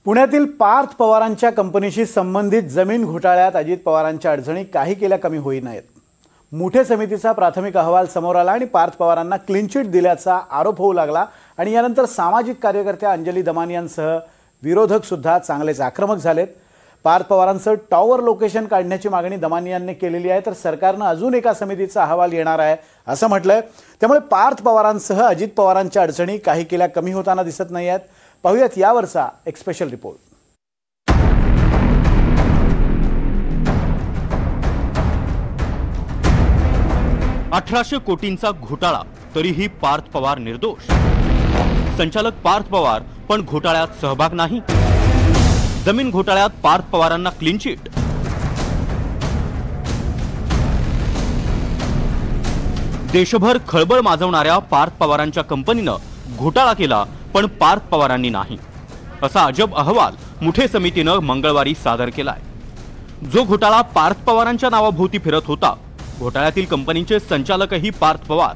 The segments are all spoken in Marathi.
पुण्यातील पार्थ पवारांच्या कंपनीशी संबंधित जमीन घोटाळ्यात अजित पवारांच्या अडचणी काही केल्या कमी होईनायत। मुठे समितीचा प्राथमिक अहवाल समोर आला आणि पार्थ पवारांना क्लीन चिट दिल्याचा आरोप होऊ लागला आणि यानंतर सामाजिक कार्यकर्त्या अंजली दमानियांसह विरोधक सुद्धा चांगलेच आक्रमक झालेत। पार्थ पवारांचं टॉवर लोकेशन काढण्याची मागणी दमानियांनी केलेली आहे, तर सरकारने अजून एका समितीचा अहवाल येणार आहे असं म्हटलंय। त्यामुळे पार्थ पवारांसह अजित पवारांच्या अडचणी काही केल्या कमी होताना दिसत नाहीयेत। पाहूयात यावरचा एक स्पेशल रिपोर्ट। 1800 कोटींचा घोटाळा तरीही पार्थ पवार निर्दोष। संचालक पार्थ पवार पण घोटाळ्यात सहभाग नाही। जमीन घोटाळ्यात पार्थ पवारांना क्लीन चिट। देशभर खळबळ माजवणाऱ्या पार्थ पवारांच्या कंपनीनं घोटाळा केला पण पार्थ पवारांनी नाही, असा अजब अहवाल मुठे समितीनं मंगळवारी सादर केलाय। जो घोटाळा पार्थ पवारांच्या नावाभोवती फिरत होता, घोटाळ्यातील कंपनीचे संचालकही पार्थ पवार,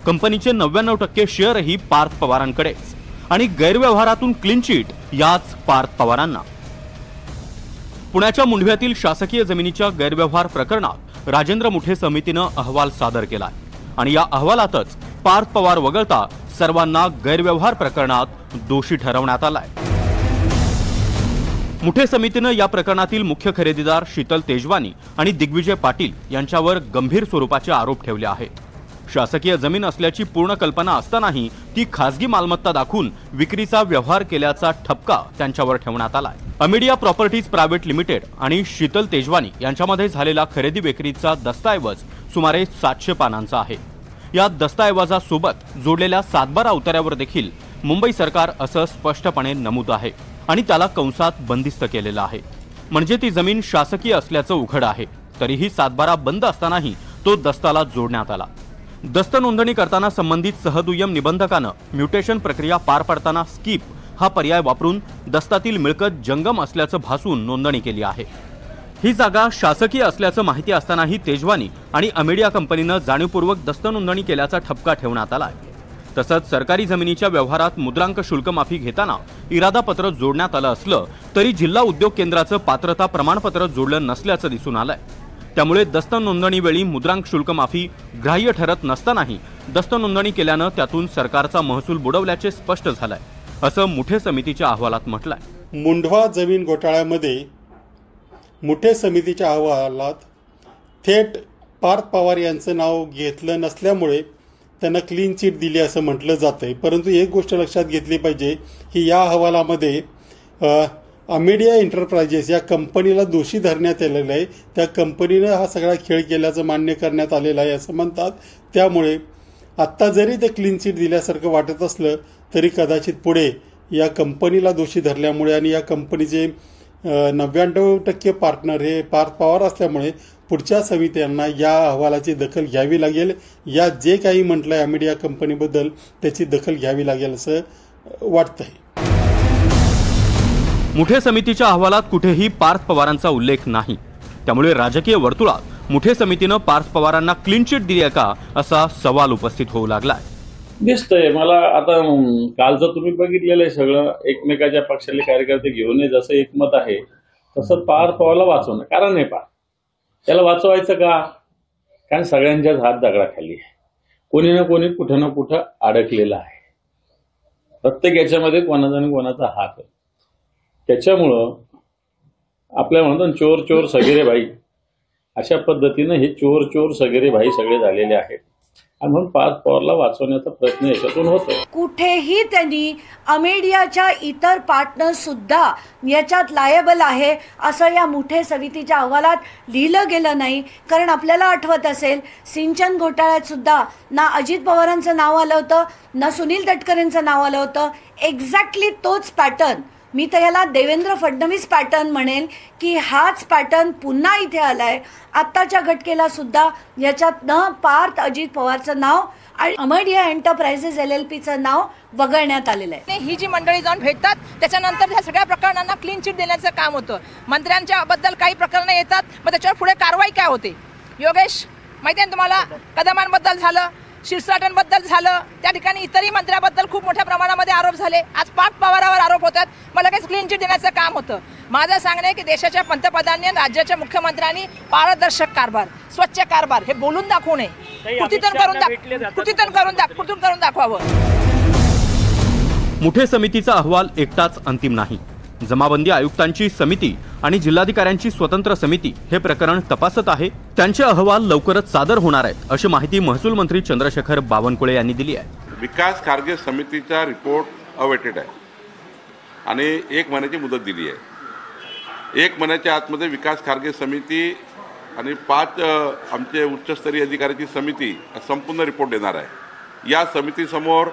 कंपनीचे 99% शेअरही पार्थ पवारांकडेच आणि गैरव्यवहारातून क्लीन चिट याच पार्थ पवारांना। पुण्याच्या मुंढव्यातील शासकीय जमिनीच्या गैरव्यवहार प्रकरणात राजेंद्र मुठे समितीनं अहवाल सादर केलाय आणि या अहवालातच पार्थ पवार वगळता सर्वांना गैरव्यवहार प्रकरणात दोषी ठरवण्यात आलाय। मुठे समितीनं या प्रकरणातील मुख्य खरेदीदार शीतल तेजवानी आणि दिग्विजय पाटील यांच्यावर गंभीर स्वरूपाचे आरोप ठेवले आहेत। शासकीय जमीन असल्याची पूर्ण कल्पना असतानाही ती खासगी मालमत्ता दाखवून विक्रीचा व्यवहार केल्याचा ठपका त्यांच्यावर ठेवण्यात आलाय। अमेडिया प्रॉपर्टीज प्रायव्हेट लिमिटेड आणि शीतल तेजवानी यांच्यामध्ये झालेला खरेदी विक्रीचा दस्तऐवज सुमारे 700 पानांचा आहे। या दस्तऐवजासोबत जोडलेल्या 7/12 उतार्यावर देखील मुंबई सरकार असं स्पष्टपणे नमूद आहे आणि त्याला कंसात बंदिस्त केलेलं आहे, म्हणजे ती जमीन शासकीय असल्याचं उघड आहे। तरीही 7/12 बंद असतानाही तो दस्ताला जोडण्यात आला। दस्त नोंदणी करताना संबंधित सहदुय्यम निबंधकानं म्युटेशन प्रक्रिया पार पडताना स्कीप हा पर्याय वापरून दस्तातील मिळकत जंगम असल्याचं भासून नोंदणी केली आहे। ही जागा शासकीय असल्याचं माहिती असतानाही तेजवानी आणि अमेडिया कंपनीनं जाणीवपूर्वक दस्त नोंदणी केल्याचा ठपका ठेवण्यात आलाय। तसंच सरकारी जमिनीच्या व्यवहारात मुद्रांक शुल्क माफी घेताना इरादापत्र जोडण्यात आलं असलं तरी जिल्हा उद्योग केंद्राचं पात्रता प्रमाणपत्र जोडलं नसल्याचं दिसून आलंय। त्यामुळे दस्त नोंदणीवेळी मुद्रांक शुल्क माफी ग्राह्य ठरत नसतानाही दस्त नोंदणी केल्यानं त्यातून सरकारचा महसूल बुडवल्याचे स्पष्ट झालंय, असं मुठे समितीच्या अहवालात म्हटलंय। मुंढवा जमीन घोटाळ्यामध्ये मुठे समितीच्या अहवालात थेट पार्थ पवार यांचं नाव घेतलं नसल्यामुळे त्यांना क्लीन चिट दिली असं म्हटलं जातंय। परंतु एक गोष्ट लक्षात घेतली पाहिजे की या अहवालामध्ये अमेडिया एंटरप्राइजेस या कंपनीला दोषी धरण्यात आलेलं आहे। त्या कंपनीनं हा सगळा खेळ केल्याचं मान्य करण्यात आलेलं आहे असं म्हणतात। त्यामुळे आत्ता जरी ते क्लीन चिट दिल्यासारखं वाटत असलं तरी कदाचित पुढे या कंपनीला दोषी धरल्यामुळे आणि या कंपनीचे 99% पार्टनर हे पार्थ पवार असल्यामुळे पुढच्या समित्यांना या अहवालाची दखल घ्यावी लागेल। या जे काही म्हटलंय अमेडिया कंपनीबद्दल त्याची दखल घ्यावी लागेल असं वाटतंय। मुठे समितीच्या अहवालात कुठेही पार्थ पवारांचा उल्लेख नाही, त्यामुळे राजकीय वर्तुळात मुठे समितीनं पार्थ पवारांना क्लीन चिट दिली आहे का असा सवाल उपस्थित होऊ लागलाय। दिसतंय मला आता कालचं तुम्ही बघितलेलं आहे सगळं, एकमेकाच्या पक्षातले कार्यकर्ते घेऊन जसं एकमत आहे तसं पार्थ पवारला वाचवणं कारण नाही। त्याला वाचवायचं का? कारण सगळ्यांच्याच हात दगडाखाली आहे, कोणी ना कोणी कुठं ना कुठं अडकलेलं आहे। प्रत्येक याच्यामध्ये कोणाचा आणि कोणाचा हात आहे। त्याच्यामुळं आपल्याला म्हणतो चोर चोर सगेरे भाई, अशा पद्धतीनं हे चोर चोर सगेरे भाई सगळे झालेले आहेत आणि म्हणून पार्थ पवारला वाचवण्याचा प्रयत्न याच्यातून होतोय। कुठेही त्यांनी अमेडियाच्या इतर पार्टनर सुद्धा याच्यात लायबल आहे असं या मुठे समितीच्या अहवालात लिहिलं गेलं नाही। कारण आपल्याला आठवत असेल सिंचन घोटाळ्यात सुद्धा ना अजित पवारांचं नाव आलं होतं ना सुनील तटकरेंचं नाव आलं होतं। एक्झॅक्टली तोच पॅटर्न, मी तर याला देवेंद्र फडणवीस पॅटर्न म्हणेल की हाच पॅटर्न पुन्हा इथे आलाय। आत्ताच्या घटकेला सुद्धा याच्यात न पार्थ अजित पवारचं नाव आणि अमेडिया एंटरप्राइजेस LLPचं नाव वगळण्यात आलेलं आहे। ही जी मंडळी जाऊन भेटतात त्याच्यानंतर ह्या सगळ्या प्रकरणांना क्लीन चिट देण्याचं काम होतं। मंत्र्यांच्या बद्दल काही प्रकरणं येतात, मग त्याच्यावर पुढे कारवाई काय होते? योगेश माहिती आहे तुम्हाला, कदमांबद्दल झालं, क्षीरसागरबद्दल झालं, त्या ठिकाणी इतरही मंत्र्याबद्दल खूप मोठ्या प्रमाणामध्ये आरोप झाले. आज पार्थ पवारावर आरोप होतात. मला काही क्लीन चिट देण्याचं काम होतं. माझं सांगणं आहे की देशाच्या पंतप्रधानांनी आणि राज्याच्या मुख्यमंत्र्यांनी पारदर्शक कारभार, स्वच्छ कारभार हे बोलून दाखवू नये, कृतीतून करून दाखवावं. मुठे समितीचा अहवाल एकटाच अंतिम नाही. जमाबंदी आयुक्तांची समिती आणि जिल्हाधिकाऱ्यांची स्वतंत्र समिती हे प्रकरण तपासत आहे. त्यांचे अहवाल लवकरच सादर होणार आहेत, अशी माहिती महसूल मंत्री चंद्रशेखर बावनकुळे यांनी दिली आहे. विकास खारगे समितीचा रिपोर्ट अवेटेड आहे आणि 1 महिन्याची मुदत दिली आहे. 1 महिन्याच्या आतमध्ये विकास खारगे समिती आणि 5 आमचे उच्चस्तरीय अधिकाऱ्याची समिती संपूर्ण रिपोर्ट देणार आहे. या समितीसमोर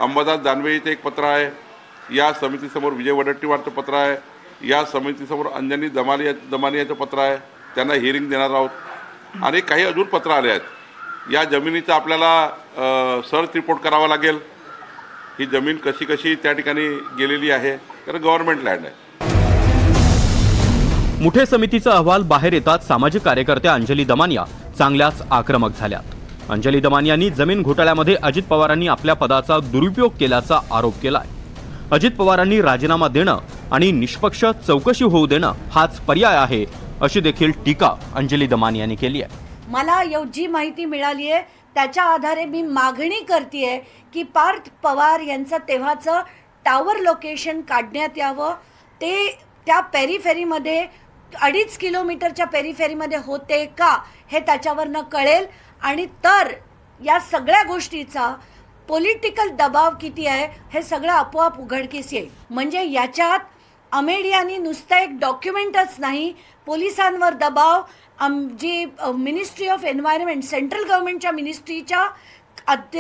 अंबादास दानवेचं एक पत्र आहे, या समितीसमोर विजय वडेट्टीवारचं पत्र आहे, या समितीसमोर अंजनी दमानियाचं पत्र आहे. त्यांना हिअरिंग देणार आहोत आणि काही अजून पत्र आले आहेत. या जमिनीचा आपल्याला सर्च रिपोर्ट करावा लागेल. ही जमीन कशी त्या ठिकाणी गेलेली आहे, कारण गव्हर्नमेंट लँड आहे. मुठे समितीचा अहवाल बाहेर येतात सामाजिक कार्यकर्त्या अंजली दमानिया चांगल्याच आक्रमक झाल्यात. अंजली दमानियांनी जमीन घोटाळ्यामध्ये अजित पवारांनी आपल्या पदाचा दुरुपयोग केल्याचा आरोप केलाय. अजित पवारांनी राजीनामा देणं आणि निष्पक्ष चौकशी होऊ देणं हाच पर्याय आहे, अशी देखील टीका अंजली दमानिया यांनी केली आहे. मला जी माहिती मिळाली आहे त्याच्या आधारे मी मागणी करते की पार्थ पवार यांचं तेव्हाचं टावर लोकेशन काढण्यात यावं. ते त्या पेरिफेरीमध्ये 2.5 किलोमीटरच्या पेरिफेरीमध्ये होते का हे त्याच्यावरनं कळेल आणि तर या सगळ्या गोष्टीचा पॉलिटिकल दबाव किती आहे हे सगळं आपोआप उघडकीस येईल. म्हणजे याच्यात अमेडियानी नुसतं एक डॉक्युमेंटच नाही, पोलिसांवर दबाव, जी मिनिस्ट्री ऑफ एन्व्हायरमेंट सेंट्रल गव्हर्नमेंटच्या मिनिस्ट्रीच्या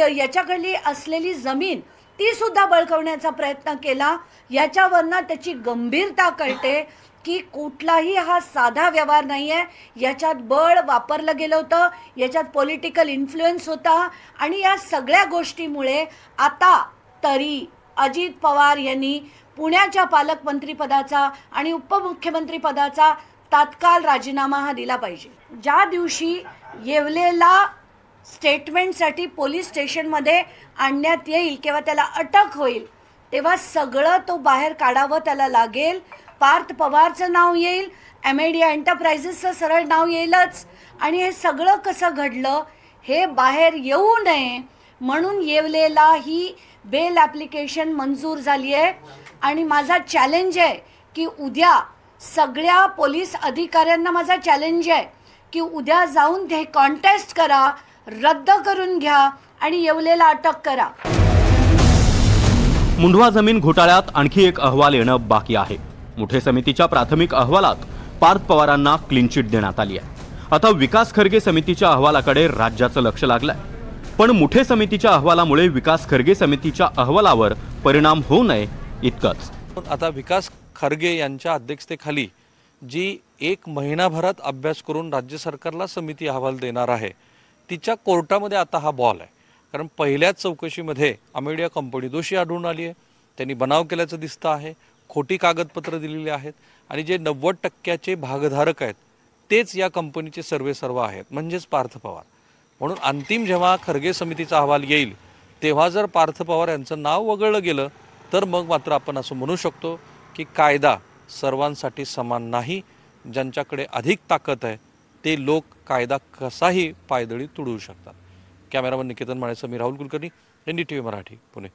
याच्याकडली असलेली जमीन ती सुद्धा बळकावण्याचा प्रयत्न केला. याच्यावरनं त्याची गंभीरता कळते की कुठलाही हा साधा व्यवहार नाही आहे. याच्यात बळ वापरलं गेलं होतं, याच्यात पॉलिटिकल इन्फ्लुएन्स होता आणि या सगळ्या गोष्टीमुळे आता तरी अजित पवार यांनी पुण्याच्या पालकमंत्रीपदाचा आणि उपमुख्यमंत्रीपदाचा तात्काळ राजीनामा हा दिला पाहिजे. ज्या दिवशी येवलेला स्टेटमेंटसाठी पोलीस स्टेशनमध्ये आणण्यात येईल किंवा त्याला अटक होईल तेव्हा सगळं तो बाहेर काढावं त्याला लागेल. पार्थ पवारचं नाव येईल, अमेडिया एंटरप्राइजेसचं सरळ नाव येईलच आणि हे सगळं कसं घडलं हे बाहेर येऊ नये म्हणून येवलेला ही बेल ॲप्लिकेशन मंजूर झाली आहे. आणि माझा चॅलेंज आहे की उद्या सगळ्या पोलीस अधिकाऱ्यांना माझा चॅलेंज आहे की उद्या जाऊन ते कॉन्टेस्ट करा, रद्द करून घ्या आणि येवलेला अटक करा. मुंढवा जमीन घोटाळ्यात आणखी एक अहवाल येणं बाकी आहे. मुठे समितीच्या प्राथमिक अहवालात पार्थ पवारांना क्लीन चिट देण्यात आली आहे. आता विकास खर्गे समितीच्या अहवालाकडे राज्याचं लक्ष लागलंय. पण मुठे समितीच्या अहवालामुळे विकास खर्गे समितीच्या अहवालावर परिणाम होऊ नये इतकंच. आता विकास खर्गे यांच्या अध्यक्षतेखाली जी 1 महिनाभरात अभ्यास करून राज्य सरकारला समिती अहवाल देणार आहे तिच्या कोर्टामध्ये आता हा बॉल आहे. कारण पहिल्याच चौकशीमध्ये अमेडिया कंपनी दोषी आढळून आली आहे. त्यांनी बनाव केल्याचं दिसतं आहे, खोटी कागदपत्र दिलेली आहेत आणि जे 90% भागधारक आहेत तेच या कंपनीचे सर्वेसर्वा आहेत, म्हणजेच पार्थ पवार. म्हणून अंतिम जेव्हा खर्गे समितीचा अहवाल येईल तेव्हा जर पार्थ पवार यांचं नाव वगळलं गेलं तर मग मात्र आपण असं म्हणू शकतो की कायदा सर्वांसाठी समान नाही. ज्यांच्याकडे अधिक ताकद आहे ते लोक कायदा कसाही पायदळी तुडवू शकतात. कॅमेरामन निकेतन माळेसह मी राहुल कुलकर्णी, NDTV मराठी, पुणे.